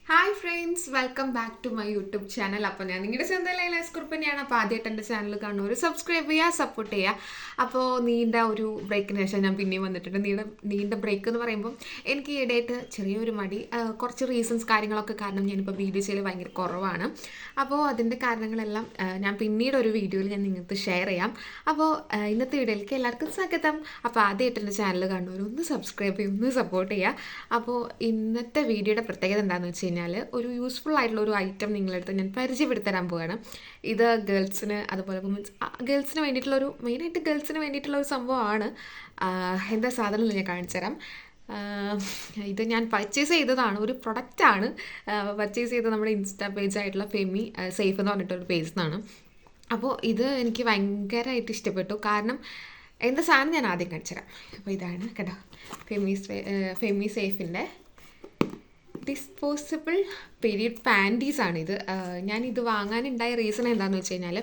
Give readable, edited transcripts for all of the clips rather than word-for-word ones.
Hi friends, welcome back to my YouTube channel. അപ്പോൾ ഞാൻ നിങ്ങളുടെ സ്വന്തം ലൈലാസ് കുറുപ്പനെയാണ്. അപ്പോൾ ആദ്യമായിട്ട് എൻ്റെ ചാനൽ കാണുന്നവർ സബ്സ്ക്രൈബ് ചെയ്യുക, സപ്പോർട്ട് ചെയ്യുക. അപ്പോൾ നീണ്ട ഒരു ബ്രേക്കിന് ശേഷം ഞാൻ പിന്നെയും വന്നിട്ടുണ്ട്. നീണ്ട ബ്രേക്ക് എന്ന് പറയുമ്പോൾ എനിക്ക് ഈയിടെയായിട്ട് ചെറിയൊരു മടി, കുറച്ച് റീസൺസ് കാര്യങ്ങളൊക്കെ കാരണം ഞാനിപ്പോൾ വീഡിയോ ചെയ്യൽ ഭയങ്കര കുറവാണ്. അപ്പോൾ അതിൻ്റെ കാരണങ്ങളെല്ലാം ഞാൻ പിന്നീട് ഒരു വീഡിയോയിൽ ഞാൻ നിങ്ങൾക്ക് ഷെയർ ചെയ്യാം. അപ്പോൾ ഇന്നത്തെ വീഡിയോയിലേക്ക് എല്ലാവർക്കും സ്വാഗതം. അപ്പോൾ ആദ്യമായിട്ട് എൻ്റെ ചാനൽ കാണുന്നവർ ഒന്ന് സബ്സ്ക്രൈബ് ചെയ്യുക, ഒന്ന് സപ്പോർട്ട് ചെയ്യുക. അപ്പോൾ ഇന്നത്തെ വീഡിയോയുടെ പ്രത്യേകത എന്താണെന്ന് വെച്ച് കഴിഞ്ഞാൽ ഒരു യൂസ്ഫുൾ ആയിട്ടുള്ള ഒരു ഐറ്റം നിങ്ങളുടെ അടുത്ത് ഞാൻ പരിചയപ്പെടുത്തരാൻ പോവുകയാണ്. ഇത് ഗേൾസിന് അതുപോലെ വുമൻസ് ഗേൾസിന് വേണ്ടിയിട്ടുള്ളൊരു മെയിനായിട്ട് ഗേൾസിന് വേണ്ടിയിട്ടുള്ള ഒരു സംഭവമാണ്. എന്താ സാധനം ഞാൻ കാണിച്ചു തരാം. ഇത് ഞാൻ പർച്ചേസ് ചെയ്തതാണ്, ഒരു പ്രൊഡക്റ്റാണ് പർച്ചേസ് ചെയ്തത് നമ്മുടെ ഇൻസ്റ്റാ പേജായിട്ടുള്ള ഫെമി സേഫ് എന്ന് പറഞ്ഞിട്ടൊരു പേജിൽ നിന്നാണ്. അപ്പോൾ ഇത് എനിക്ക് ഭയങ്കരമായിട്ട് ഇഷ്ടപ്പെട്ടു. കാരണം എന്താ സാധനം ഞാൻ ആദ്യം കാണിച്ചു തരാം. അപ്പോൾ ഇതാണ് കേട്ടോ, ഫെമി സേഫിൻ്റെ ഡിസ്പോസിബിൾ പീരീഡ് പാൻറ്റീസാണിത്. ഞാനിത് വാങ്ങാനുണ്ടായ റീസൺ എന്താണെന്ന് വെച്ച് കഴിഞ്ഞാൽ,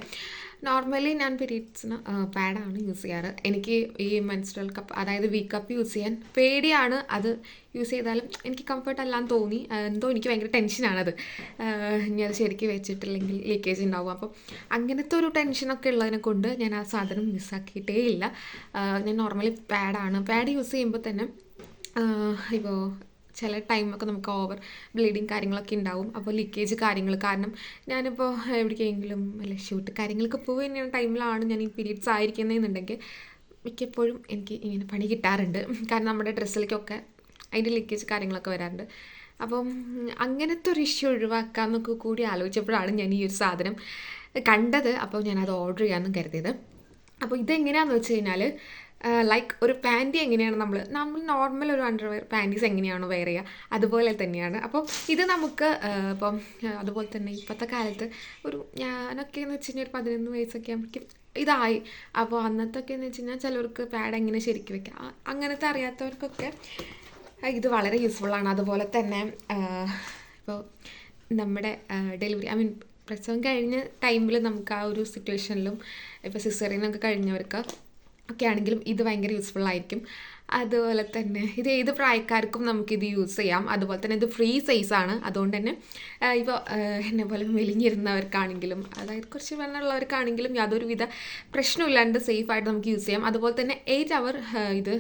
നോർമലി ഞാൻ പീരീഡ്സിന് പാഡാണ് യൂസ് ചെയ്യാറ്. എനിക്ക് ഈ മെൻസ്ട്രൽ കപ്പ്, അതായത് വി കപ്പ് യൂസ് ചെയ്യാൻ പേടിയാണ്. അത് യൂസ് ചെയ്താലും എനിക്ക് കംഫർട്ട് അല്ലാന്ന് തോന്നി. എന്തോ എനിക്ക് ഭയങ്കര ടെൻഷനാണത്. ഇനി അത് ശരിക്കും വെച്ചിട്ടില്ലെങ്കിൽ ലീക്കേജ് ഉണ്ടാവും. അപ്പം അങ്ങനത്തെ ഒരു ടെൻഷനൊക്കെ ഉള്ളതിനെ കൊണ്ട് ഞാൻ ആ സാധനം മിസ്സാക്കിയിട്ടേ ഇല്ല. ഞാൻ നോർമലി പാഡ് യൂസ് ചെയ്യുമ്പോൾ തന്നെ ഇപ്പോൾ ചില ടൈമൊക്കെ നമുക്ക് ഓവർ ബ്ലീഡിങ് കാര്യങ്ങളൊക്കെ ഉണ്ടാവും. അപ്പോൾ ലീക്കേജ് കാര്യങ്ങൾ കാരണം ഞാനിപ്പോൾ എവിടേക്കെങ്കിലും അല്ലെ ഷൂട്ട് കാര്യങ്ങളൊക്കെ പോയി തന്നെയാണ് ടൈമിലാണ് ഞാൻ ഈ പീരീഡ്സ് ആയിരിക്കുന്നതെന്നുണ്ടെങ്കിൽ മിക്കപ്പോഴും എനിക്ക് ഇങ്ങനെ പണി കിട്ടാറുണ്ട്. കാരണം നമ്മുടെ ഡ്രസ്സിലേക്കൊക്കെ അതിൻ്റെ ലീക്കേജ് കാര്യങ്ങളൊക്കെ വരാറുണ്ട്. അപ്പം അങ്ങനത്തെ ഒരു ഇഷ്യൂ ഒഴിവാക്കാമെന്നൊക്കെ കൂടി ആലോചിച്ചപ്പോഴാണ് ഞാൻ ഈ ഒരു സാധനം കണ്ടത്. അപ്പോൾ ഞാനത് ഓർഡർ ചെയ്യാമെന്ന് കരുതിയത്. അപ്പോൾ ഇതെങ്ങനെയാണെന്ന് വെച്ച് കഴിഞ്ഞാൽ, ലൈക്ക് ഒരു പാൻറ്റി എങ്ങനെയാണ് നമ്മൾ നോർമൽ ഒരു അണ്ടർവെയർ പാൻറ്റീസ് എങ്ങനെയാണോ വെയർ ചെയ്യുക അതുപോലെ തന്നെയാണ്. അപ്പോൾ ഇത് നമുക്ക് ഇപ്പം അതുപോലെ തന്നെ ഇപ്പോഴത്തെ കാലത്ത് ഞാനൊക്കെ എന്ന് വെച്ച് കഴിഞ്ഞാൽ ഒരു 11 വയസ്സൊക്കെ ആകുമ്പോഴേക്കും ഇതായി. അപ്പോൾ അന്നത്തൊക്കെ എന്ന് വെച്ച് കഴിഞ്ഞാൽ ചിലവർക്ക് പാഡ് എങ്ങനെ ശരിക്കും വെക്കാം അങ്ങനത്തെ അറിയാത്തവർക്കൊക്കെ ഇത് വളരെ യൂസ്ഫുള്ളാണ്. അതുപോലെ തന്നെ ഇപ്പോൾ നമ്മുടെ ഡെലിവറി പ്രസവം കഴിഞ്ഞ ടൈമിൽ നമുക്ക് ആ ഒരു സിറ്റുവേഷനിലും ഇപ്പോൾ സിസേറിയനൊക്കെ കഴിഞ്ഞവർക്ക് ഒക്കെ ആണെങ്കിലും ഇത് ഭയങ്കര യൂസ്ഫുൾ ആയിരിക്കും. അതുപോലെ തന്നെ ഇത് ഏത് പ്രായക്കാർക്കും നമുക്കിത് യൂസ് ചെയ്യാം. അതുപോലെ തന്നെ ഇത് ഫ്രീ സൈസാണ്. അതുകൊണ്ട് തന്നെ ഇപ്പോൾ എന്നെ പോലെ മെലിഞ്ഞിരുന്നവർക്കാണെങ്കിലും അതായത് കുറച്ച് വെള്ളമുള്ളവർക്കാണെങ്കിലും യാതൊരുവിധ പ്രശ്നമില്ലാണ്ട് സേഫായിട്ട് നമുക്ക് യൂസ് ചെയ്യാം. അതുപോലെ തന്നെ 8 അവർ ഇത്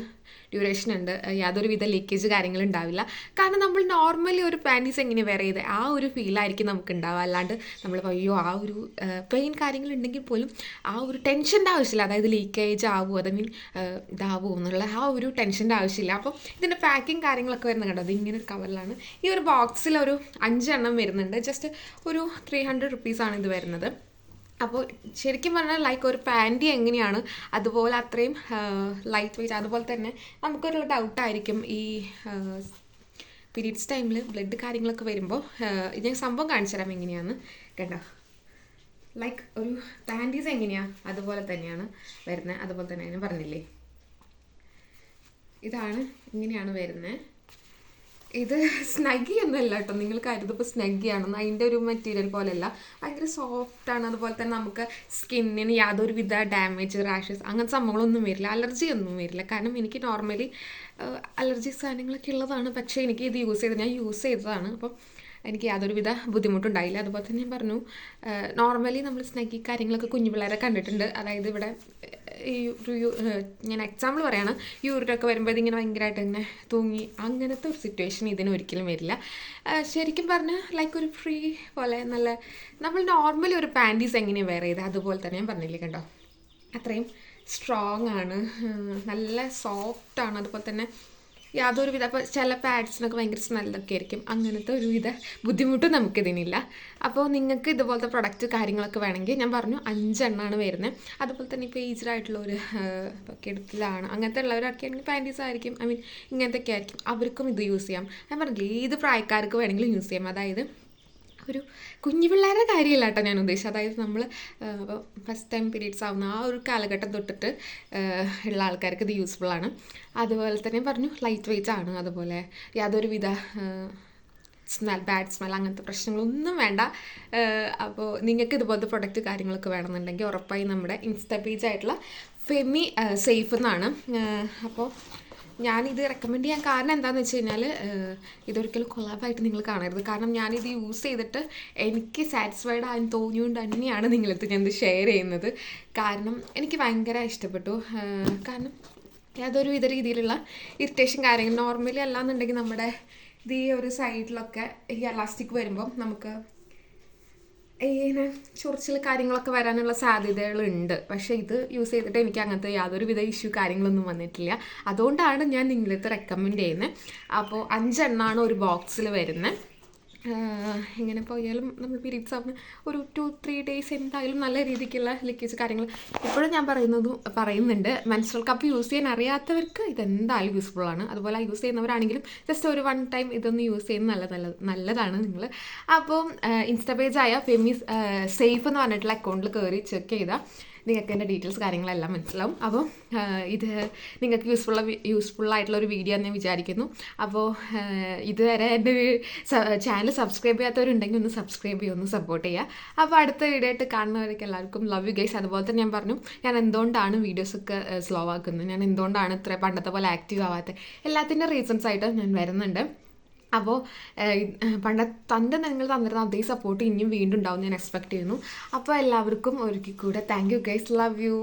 ഡ്യൂറേഷൻ ഉണ്ട്. യാതൊരുവിധ ലീക്കേജ് കാര്യങ്ങളുണ്ടാവില്ല. കാരണം നമ്മൾ നോർമലി ഒരു പാൻറ്റീസ് എങ്ങനെ വെയർ ചെയ്ത് ആ ഒരു ഫീലായിരിക്കും നമുക്ക് ഉണ്ടാവുക. അല്ലാണ്ട് നമ്മൾ അയ്യോ ആ ഒരു പെയിൻ കാര്യങ്ങളുണ്ടെങ്കിൽ പോലും ആ ഒരു ടെൻഷൻ്റെ ആവശ്യമില്ല. അതായത് ലീക്കേജ് ആവുമോ ഇതാവുമോ എന്നുള്ള ആ ഒരു ടെൻഷൻ്റെ ആവശ്യമില്ല. അപ്പോൾ ഇതിൻ്റെ പാക്കിങ് കാര്യങ്ങളൊക്കെ വരുന്നത് കണ്ടോ, അത് ഇങ്ങനെ ഒരു കവറിലാണ്. ഈ ഒരു ബോക്സിൽ ഒരു 5 എണ്ണം വരുന്നുണ്ട്. ജസ്റ്റ് ഒരു 300 റുപ്പീസാണ് ഇത് വരുന്നത്. അപ്പോൾ ശരിക്കും പറഞ്ഞാൽ ലൈക്ക് ഒരു പാൻറ്റി എങ്ങനെയാണ് അതുപോലെ അത്രയും ലൈറ്റ് വെയ്റ്റ്. അതുപോലെ തന്നെ നമുക്കൊരു ഡൗട്ടായിരിക്കും ഈ പീരീഡ്സ് ടൈമിൽ ബ്ലഡ് കാര്യങ്ങളൊക്കെ വരുമ്പോൾ. ഞാൻ സംഭവം കാണിച്ചു തരാം എങ്ങനെയാണ് കേട്ടോ. ലൈക്ക് ഒരു പാൻറ്റീസ് എങ്ങനെയാണ് അതുപോലെ തന്നെയാണ് വരുന്നത്. അതുപോലെ തന്നെ ഞാൻ പറഞ്ഞില്ലേ, ഇതാണ് ഇങ്ങനെയാണ് വരുന്നത്. ഇത് സ്നഗ്ഗി ഒന്നുമല്ല കേട്ടോ, നിങ്ങൾ കരുതിപ്പോൾ സ്നഗ്ഗിയാണെന്ന്. അതിൻ്റെ ഒരു മെറ്റീരിയൽ പോലെയല്ല, ഭയങ്കര സോഫ്റ്റാണ്. അതുപോലെ തന്നെ നമുക്ക് സ്കിന്നിന് യാതൊരുവിധ ഡാമേജ്, റാഷസ് അങ്ങനത്തെ സംഭവങ്ങളൊന്നും വരില്ല, അലർജി ഒന്നും വരില്ല. കാരണം എനിക്ക് നോർമലി അലർജി സാധനങ്ങളൊക്കെ ഉള്ളതാണ്. പക്ഷേ എനിക്ക് ഇത് ഞാൻ യൂസ് ചെയ്തതാണ്. അപ്പം എനിക്ക് യാതൊരുവിധ ബുദ്ധിമുട്ടുണ്ടായില്ല. അതുപോലെ തന്നെ ഞാൻ പറഞ്ഞു, നോർമലി നമ്മൾ സ്നഗ്ഗി കാര്യങ്ങളൊക്കെ കുഞ്ഞു പിള്ളേരെ കണ്ടിട്ടുണ്ട്. അതായത് ഇവിടെ ഈ ഞാൻ എക്സാമ്പിൾ പറയുകയാണ്, യൂറിനൊക്കെ വരുമ്പോൾ ഇതിങ്ങനെ ഭയങ്കരമായിട്ട് ഇങ്ങനെ തൂങ്ങി അങ്ങനത്തെ ഒരു സിറ്റുവേഷൻ ഇതിന് ഒരിക്കലും വരില്ല. ശരിക്കും പറഞ്ഞാൽ ലൈക്ക് ഒരു ഫ്രീ പോലെ നല്ല നമ്മൾ നോർമലി ഒരു പാൻറ്റീസ് എങ്ങനെയാണ് വെയർ ചെയ്തത് അതുപോലെ തന്നെ ഞാൻ പറഞ്ഞില്ലേ കണ്ടോ, അത്രയും സ്ട്രോങ് ആണ്, നല്ല സോഫ്റ്റാണ്. അതുപോലെ തന്നെ യാതൊരുവിധ അപ്പോൾ ചില പാഡ്സിനൊക്കെ ഭയങ്കര സ്മെല്ലൊക്കെ ആയിരിക്കും. അങ്ങനത്തെ ഒരുവിധ ബുദ്ധിമുട്ടും നമുക്കിതിനില്ല. അപ്പോൾ നിങ്ങൾക്ക് ഇതുപോലത്തെ പ്രൊഡക്റ്റ് കാര്യങ്ങളൊക്കെ വേണമെങ്കിൽ ഞാൻ പറഞ്ഞു 5 എണ്ണമാണ് വരുന്നത്. അതുപോലെ തന്നെ ഇപ്പോൾ ഏജ്ഡ് ഒരു ഇപ്പോൾ കിടത്തിലാണ് അങ്ങനത്തെ ഉള്ളവരൊക്കെ ആണെങ്കിൽ പാൻറ്റീസ് ആയിരിക്കും, ഇങ്ങനത്തെയൊക്കെ ആയിരിക്കും, അവർക്കും ഇത് യൂസ് ചെയ്യാം. ഞാൻ പറഞ്ഞില്ലേ, ഏത് പ്രായക്കാർക്ക് വേണമെങ്കിലും യൂസ് ചെയ്യാം. അതായത് ഒരു കുഞ്ഞു പിള്ളേരുടെ കാര്യമില്ല കേട്ടോ ഞാൻ ഉദ്ദേശിച്ചത്. അതായത് നമ്മൾ ഇപ്പോൾ ഫസ്റ്റ് ടൈം പീരീഡ്സ് ആവുന്ന ആ ഒരു കാലഘട്ടം തൊട്ടിട്ട് ഉള്ള ആൾക്കാർക്ക് ഇത് യൂസ്ഫുള്ളാണ്. അതുപോലെ തന്നെ പറഞ്ഞു ലൈറ്റ് വെയ്റ്റ് ആണ്. അതുപോലെ യാതൊരുവിധ ബാഡ് സ്മെൽ അങ്ങനത്തെ പ്രശ്നങ്ങളൊന്നും വേണ്ട. അപ്പോൾ നിങ്ങൾക്ക് ഇതുപോലത്തെ പ്രൊഡക്റ്റ് കാര്യങ്ങളൊക്കെ വേണമെന്നുണ്ടെങ്കിൽ ഉറപ്പായി നമ്മുടെ ഇൻസ്റ്റാ പേജായിട്ടുള്ള ഫെമി സേഫ് എന്നാണ്. അപ്പോൾ ഞാനിത് റെക്കമെൻഡ് ചെയ്യാൻ കാരണം എന്താണെന്ന് വെച്ച് കഴിഞ്ഞാൽ ഇതൊരിക്കലും കൊളാബായിട്ട് നിങ്ങൾ കാണരുത്. കാരണം ഞാനിത് യൂസ് ചെയ്തിട്ട് എനിക്ക് സാറ്റിസ്ഫൈഡ് ആയെന്ന് തോന്നിയുകൊണ്ട് തന്നെയാണ് നിങ്ങളടുത്ത് ഞാനിത് ഷെയർ ചെയ്യുന്നത്. കാരണം എനിക്ക് ഭയങ്കര ഇഷ്ടപ്പെട്ടു. കാരണം യാതൊരു വിധ രീതിയിലുള്ള ഇറിറ്റേഷൻ കാര്യങ്ങൾ നോർമലി അല്ലാന്നുണ്ടെങ്കിൽ നമ്മുടെ ഇത് ഈ ഒരു സൈഡിലൊക്കെ ഈ എലാസ്റ്റിക് വരുമ്പം നമുക്ക് ഇങ്ങനെ ചൊറിച്ചിൽ കാര്യങ്ങളൊക്കെ വരാനുള്ള സാധ്യതകളുണ്ട്. പക്ഷേ ഇത് യൂസ് ചെയ്തിട്ട് എനിക്ക് അങ്ങനത്തെ യാതൊരുവിധ ഇഷ്യൂ കാര്യങ്ങളൊന്നും വന്നിട്ടില്ല. അതുകൊണ്ടാണ് ഞാൻ നിങ്ങളടുത്ത് റെക്കമെൻഡ് ചെയ്യുന്നത്. അപ്പോൾ 5 എണ്ണമാണ് ഒരു ബോക്സിൽ വരുന്നത്. എങ്ങനെ പോയാലും നമ്മൾ പീരീഡ്സ് ആവുന്ന ഒരു 2-3 ഡേയ്സ് എന്തായാലും നല്ല രീതിക്കുള്ള ലീക്കേജ് കാര്യങ്ങൾ ഇപ്പോഴും ഞാൻ പറയുന്നുണ്ട്. മെൻസ്ട്രൽ കപ്പ് യൂസ് ചെയ്യാൻ അറിയാത്തവർക്ക് ഇതെന്തായാലും യൂസ്ഫുള്ളാണ്. അതുപോലെ യൂസ് ചെയ്യുന്നവരാണെങ്കിലും ജസ്റ്റ് ഒരു 1 ടൈം ഇതൊന്ന് യൂസ് ചെയ്യുന്നത് നല്ലതാണ് നിങ്ങൾ. അപ്പോൾ ഇൻസ്റ്റാ പേജായ ഫെമിസ് സേഫ് എന്ന് പറഞ്ഞിട്ടുള്ള അക്കൗണ്ടിൽ കയറി ചെക്ക് ചെയ്താൽ നിങ്ങൾക്ക് എൻ്റെ ഡീറ്റെയിൽസ് കാര്യങ്ങളെല്ലാം മനസ്സിലാവും. അപ്പോൾ ഇത് നിങ്ങൾക്ക് യൂസ്ഫുള്ളായിട്ടുള്ള ഒരു വീഡിയോ എന്ന് ഞാൻ വിചാരിക്കുന്നു. അപ്പോൾ ഇതുവരെ എൻ്റെ ചാനൽ സബ്സ്ക്രൈബ് ചെയ്യാത്തവരുണ്ടെങ്കിൽ ഒന്ന് സബ്സ്ക്രൈബ് ചെയ്യുക, ഒന്ന് സപ്പോർട്ട് ചെയ്യുക. അപ്പോൾ അടുത്ത വീഡിയോ ആയിട്ട് കാണുന്നവർക്ക് എല്ലാവർക്കും ലവ് യു ഗൈസ്. അതുപോലെ തന്നെ ഞാൻ പറഞ്ഞു ഞാൻ എന്തുകൊണ്ടാണ് വീഡിയോസൊക്കെ സ്ലോ ആക്കുന്നത്, ഞാൻ എന്തുകൊണ്ടാണ് ഇത്ര പണ്ടത്തെ പോലെ ആക്റ്റീവ് ആവാത്തത്, എല്ലാത്തിൻ്റെ റീസൺസ് ആയിട്ട് ഞാൻ വരുന്നുണ്ട്. അപ്പോൾ നിങ്ങൾ തന്നിരുന്ന അതേ സപ്പോർട്ട് ഇനിയും വീണ്ടും ഉണ്ടാവും ഞാൻ എക്സ്പെക്ട് ചെയ്യുന്നു. അപ്പോൾ എല്ലാവർക്കും ഒരിക്കൽ കൂടെ thank you guys, love you.